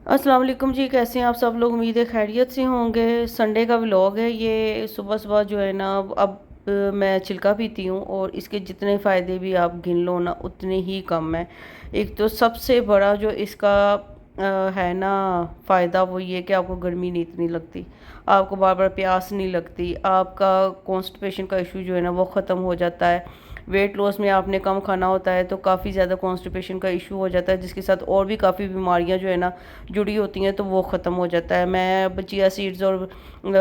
अस्सलाम वालेकुम जी, कैसे हैं आप सब लोग? उम्मीद है खैरियत से होंगे। संडे का व्लॉग है ये। सुबह सुबह जो है ना, अब मैं छिलका पीती हूँ और इसके जितने फ़ायदे भी आप गिन लो ना उतने ही कम है। एक तो सबसे बड़ा जो इसका है ना फ़ायदा, वो ये कि आपको गर्मी नहीं इतनी लगती, आपको बार बार प्यास नहीं लगती, आपका कॉन्स्टिपेशन का इशू जो है ना वो ख़त्म हो जाता है। वेट लॉस में आपने कम खाना होता है तो काफ़ी ज़्यादा कॉन्स्टिपेशन का इशू हो जाता है, जिसके साथ और भी काफ़ी बीमारियां जो है ना जुड़ी होती हैं, तो वो ख़त्म हो जाता है। मैं अब चिया सीड्स और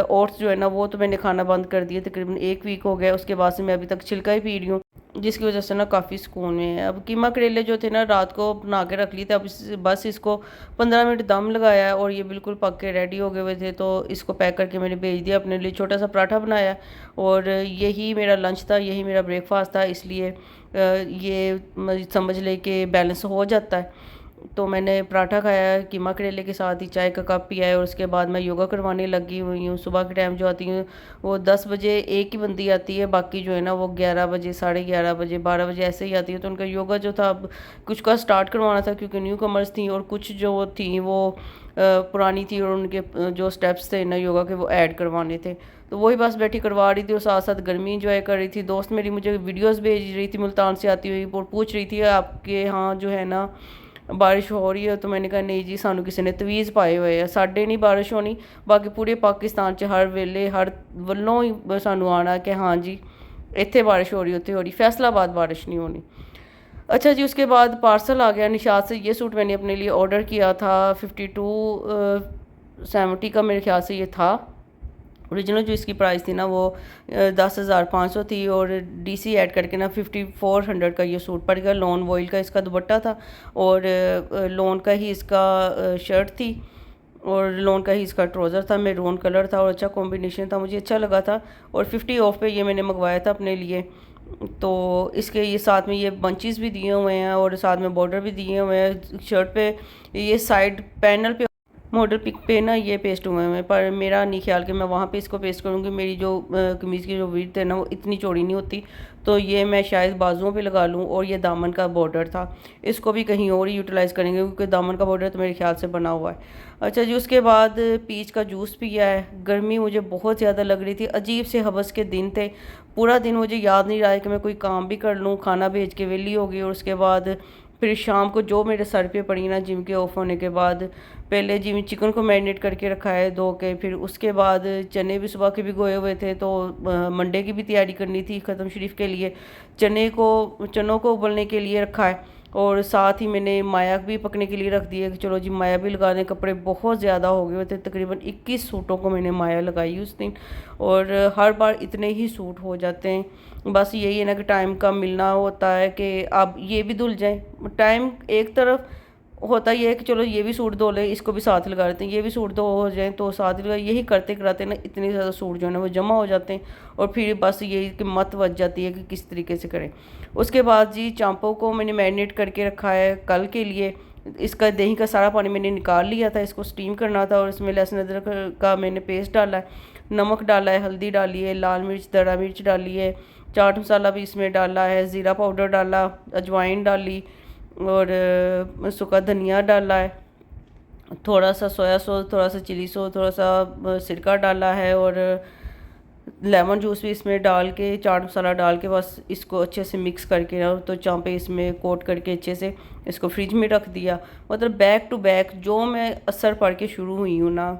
ओट्स जो है ना वो तो मैंने खाना बंद कर दिया, तकरीबन 1 वीक हो गया। उसके बाद से मैं अभी तक छिलका ही पी रही हूँ, जिसकी वजह से ना काफ़ी सुकून में है। अब कीमा करेले जो थे ना रात को बना के रख लिए थे, अब बस इसको 15 मिनट दम लगाया है और ये बिल्कुल पक के रेडी हो गए हुए थे, तो इसको पैक करके मैंने भेज दिया। अपने लिए छोटा सा पराठा बनाया और यही मेरा लंच था, यही मेरा ब्रेकफास्ट था, इसलिए ये समझ ले कि बैलेंस हो जाता है। तो मैंने पराठा खाया है कीमा करेले के साथ ही, चाय का कप पिया है और उसके बाद मैं योगा करवाने लगी हुई हूँ। सुबह के टाइम जो आती हूँ वो 10 बजे एक ही बंदी आती है, बाकी जो है ना वो 11 बजे, 11:30 बजे, 12 बजे ऐसे ही आती है। तो उनका योगा जो था, अब कुछ का स्टार्ट करवाना था क्योंकि न्यू कमर्स थी और कुछ जो थी वो पुरानी थी, और उनके जो स्टेप्स थे ना योगा के वो ऐड करवाने थे। तो वही बस बैठी करवा रही थी और साथ साथ गर्मी इंजॉय कर रही थी। दोस्त मेरी मुझे वीडियोस भेज रही थी मुल्तान से आती हुई, और पूछ रही थी आपके यहाँ जो है ना बारिश हो रही है? तो मैंने कहा नहीं जी, सानू किसी ने तवीज़ पाए हुए है, साढ़े नहीं बारिश होनी, बाकी पूरे पाकिस्तान च हर वेले हर वलों ही सानू आना कि हाँ जी इत्थे बारिश हो रही, उत्थे हो रही, फैसलाबाद बारिश नहीं होनी। अच्छा जी, उसके बाद पार्सल आ गया निशात से। ये सूट मैंने अपने लिए ऑर्डर किया था, 5270 का मेरे ख्याल से ये था। ओरिजिनल जो इसकी प्राइस थी ना वो 10,500 थी, और डीसी ऐड करके ना 5400 का ये सूट पड़ गया। लॉन वॉइल का इसका दुपट्टा था और लॉन का ही इसका शर्ट थी, और लॉन का ही इसका ट्राउज़र था, मैरून कलर था और अच्छा कॉम्बिनेशन था, मुझे अच्छा लगा था। और 50 ऑफ पे ये मैंने मंगवाया था अपने लिए। तो इसके ये साथ में ये बंचेस भी दिए हुए हैं और साथ में बॉर्डर भी दिए हुए हैं शर्ट पे। ये साइड पैनल पे मॉडल पिक पे ना ये पेस्ट हुए हैं, पर मेरा नहीं ख्याल कि मैं वहाँ पे इसको पेस्ट करूँगी। मेरी जो कमीज़ की जो विड्थ है ना वो इतनी चौड़ी नहीं होती, तो ये मैं शायद बाजुओं पे लगा लूँ। और ये दामन का बॉर्डर था, इसको भी कहीं और ही यूटिलाइज़ करेंगे क्योंकि दामन का बॉर्डर तो मेरे ख्याल से बना हुआ है। अच्छा जी, उसके बाद पीच का जूस पिया है। गर्मी मुझे बहुत ज़्यादा लग रही थी, अजीब से हवस के दिन थे। पूरा दिन मुझे याद नहीं रहा है कि मैं कोई काम भी कर लूँ, खाना भेज के वेली हो गई। और उसके बाद फिर शाम को जो मेरे सर पे पड़ी ना जिम के ऑफ होने के बाद, पहले जिम चिकन को मैरिनेट करके रखा है धो के, फिर उसके बाद चने भी सुबह के भिगोए हुए थे, तो मंडे की भी तैयारी करनी थी ख़त्म शरीफ के लिए। चनों को उबलने के लिए रखा है, और साथ ही मैंने माया भी पकने के लिए रख दिया कि चलो जी माया भी लगा दें। कपड़े बहुत ज़्यादा हो गए थे, तकरीबन 21 सूटों को मैंने माया लगाई उस दिन, और हर बार इतने ही सूट हो जाते हैं। बस यही है ना कि टाइम का मिलना होता है कि अब ये भी धुल जाए। टाइम एक तरफ होता ही है कि चलो ये भी सूट धो लें, इसको भी साथ लगा लेते हैं, ये भी सूट धो हो जाए तो साथ ही लगा, यही करते कराते ना इतने ज़्यादा सूट जो है ना वो जमा हो जाते हैं, और फिर बस यही कि मत बच जाती है कि किस तरीके से करें। उसके बाद जी चांपों को मैंने मैरिनेट करके रखा है कल के लिए। इसका दही का सारा पानी मैंने निकाल लिया था, इसको स्टीम करना था, और इसमें लहसुन अदरक का मैंने पेस्ट डाला है, नमक डाला है, हल्दी डाली है, लाल मिर्च दड़ा मिर्च डाली है, चाट मसाला भी इसमें डाला है, ज़ीरा पाउडर डाला, अजवाइन डाली, और सूखा धनिया डाला है, थोड़ा सा सोया सॉस, थोड़ा सा चिली सॉस, थोड़ा सा सिरका डाला है, और लेमन जूस भी इसमें डाल के, चाट मसाला डाल के बस इसको अच्छे से मिक्स करके ना तो चांपे इसमें कोट करके अच्छे से इसको फ्रिज में रख दिया। मतलब बैक टू बैक जो मैं असर पढ़ के शुरू हुई हूँ ना,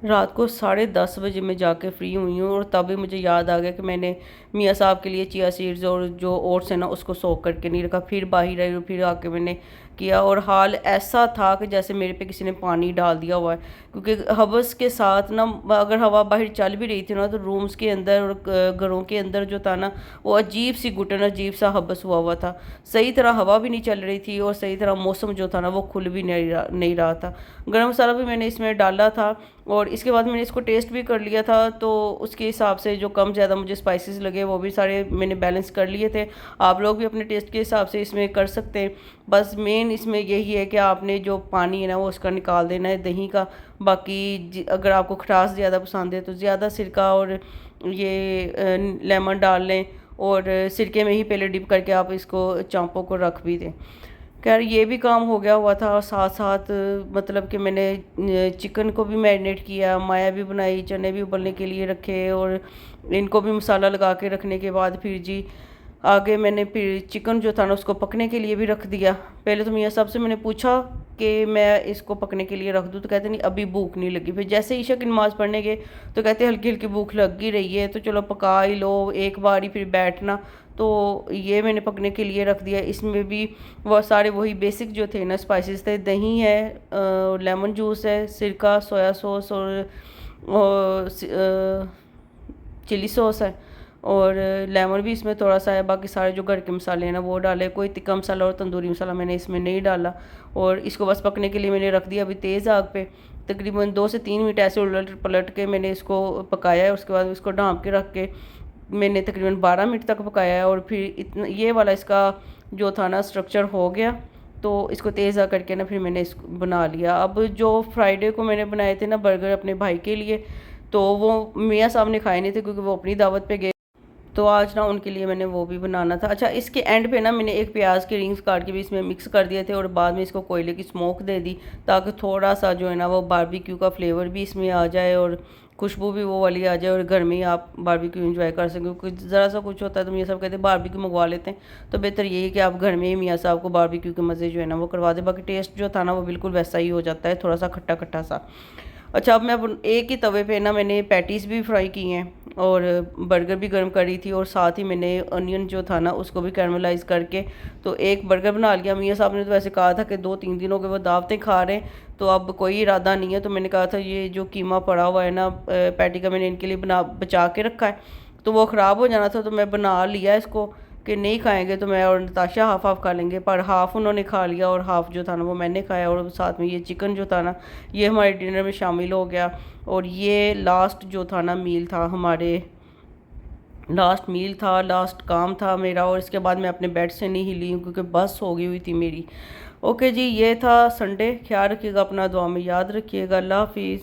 रात को 10:30 बजे मैं जाके फ्री हुई हूँ, और तभी मुझे याद आ गया कि मैंने मियाँ साहब के लिए चिया सीड्स और जो ओट्स है ना उसको सोक करके नहीं रखा। फिर बाहर आई, फिर आके मैंने किया, और हाल ऐसा था कि जैसे मेरे पे किसी ने पानी डाल दिया हुआ है, क्योंकि हवस के साथ ना अगर हवा बाहर चल भी रही थी ना तो रूम्स के अंदर और घरों के अंदर जो था ना वो अजीब सी घुटन, अजीब सा हवस हुआ हुआ था। सही तरह हवा भी नहीं चल रही थी और सही तरह मौसम जो था ना वो खुल भी नहीं रहा था। गरम मसाला भी मैंने इसमें डाला था, और इसके बाद मैंने इसको टेस्ट भी कर लिया था, तो उसके हिसाब से जो कम ज़्यादा मुझे स्पाइसेस लगे वो भी सारे मैंने बैलेंस कर लिए थे। आप लोग भी अपने टेस्ट के हिसाब से इसमें कर सकते हैं। बस मेन इसमें यही है कि आपने जो पानी है ना वो उसका निकाल देना है दही का। बाकी अगर आपको खटास ज़्यादा पसंद है तो ज़्यादा सिरका और ये लेमन डाल लें, और सिरके में ही पहले डिप करके आप इसको चांपों को रख भी दें। खैर ये भी काम हो गया हुआ था। साथ साथ मतलब कि मैंने चिकन को भी मैरिनेट किया, माया भी बनाई, चने भी उबलने के लिए रखे और इनको भी मसाला लगा के रखने के बाद फिर जी आगे मैंने फिर चिकन जो था ना उसको पकने के लिए भी रख दिया। पहले तो मियाँ साहब से मैंने पूछा कि मैं इसको पकने के लिए रख दूँ, तो कहते नहीं अभी भूख नहीं लगी। फिर जैसे ईशा की नमाज़ पढ़ने गए तो कहते हल्की हल्की भूख लग ही रही है, तो चलो पका ही लो, एक बार ही फिर बैठना। तो ये मैंने पकने के लिए रख दिया। इसमें भी वो सारे वही बेसिक जो थे ना स्पाइसेस थे, दही है, लेमन जूस है, सिरका, सोया सॉस और चिली सॉस है और लेमन भी इसमें थोड़ा सा है। बाकी सारे जो घर के मसाले हैं ना वो डाले, कोई तिक्का मसाला और तंदूरी मसाला मैंने इसमें नहीं डाला। और इसको बस पकने के लिए मैंने रख दिया अभी तेज़ आग पे। तकरीबन 2 से 3 मिनट ऐसे उलट पलट के मैंने इसको पकाया है। उसके बाद इसको ढाँप के रख के मैंने तकरीबन 12 मिनट तक पकाया है। और फिर इतना ये वाला इसका जो था ना स्ट्रक्चर हो गया, तो इसको तेज़ आ करके ना फिर मैंने इसको बना लिया। अब जो फ्राइडे को मैंने बनाए थे ना बर्गर अपने भाई के लिए, तो वो मियाँ साहब ने खाए नहीं थे क्योंकि वो अपनी दावत पे गए, तो आज ना उनके लिए मैंने वो भी बनाना था। अच्छा, इसके एंड पे ना मैंने एक प्याज के रिंग्स काट के भी इसमें मिक्स कर दिए थे और बाद में इसको कोयले की स्मोक दे दी, ताकि थोड़ा सा जो है ना वो बारबेक्यू का फ्लेवर भी इसमें आ जाए और खुशबू भी वो वाली आ जाए और घर में ही आप बारबेक्यू एंजॉय कर सकें। क्योंकि ज़रा सा कुछ होता है तो मियाँ साहब कहते हैं बारबेक्यू मंगवा लेते हैं, तो बेहतर यही है कि आप घर में ही मियाँ साहब को बारबेक्यू के मज़े जो है ना वो करवा दें। बाकी टेस्ट जो था ना वो बिल्कुल वैसा ही हो जाता है, थोड़ा सा खट्टा खट्टा सा। अच्छा, अब मैं एक ही तवे पे ना मैंने पैटीज़ भी फ्राई की हैं और बर्गर भी गर्म करी थी और साथ ही मैंने अनियन जो था ना उसको भी कैरमलाइज़ करके तो एक बर्गर बना लिया। मियाँ साहब ने तो वैसे कहा था कि 2-3 दिनों के वो दावतें खा रहे हैं, तो अब कोई इरादा नहीं है। तो मैंने कहा था ये जो कीमा पड़ा हुआ है ना पैटी का, मैंने इनके लिए बचा के रखा है, तो वो ख़राब हो जाना था, तो मैं बना लिया इसको कि नहीं खाएंगे तो मैं और नताशा हाफ हाफ खा लेंगे। पर हाफ उन्होंने खा लिया और हाफ जो था ना वो मैंने खाया। और साथ में ये चिकन जो था ना ये हमारे डिनर में शामिल हो गया। और ये लास्ट जो था ना मील था हमारे, लास्ट मील था, लास्ट काम था मेरा। और इसके बाद मैं अपने बेड से नहीं हिली हूँ क्योंकि बस हो गई हुई थी मेरी। ओके जी, ये था संडे। ख्याल रखिएगा अपना, दुआ में याद रखिएगा। अल्लाह हाफिज़।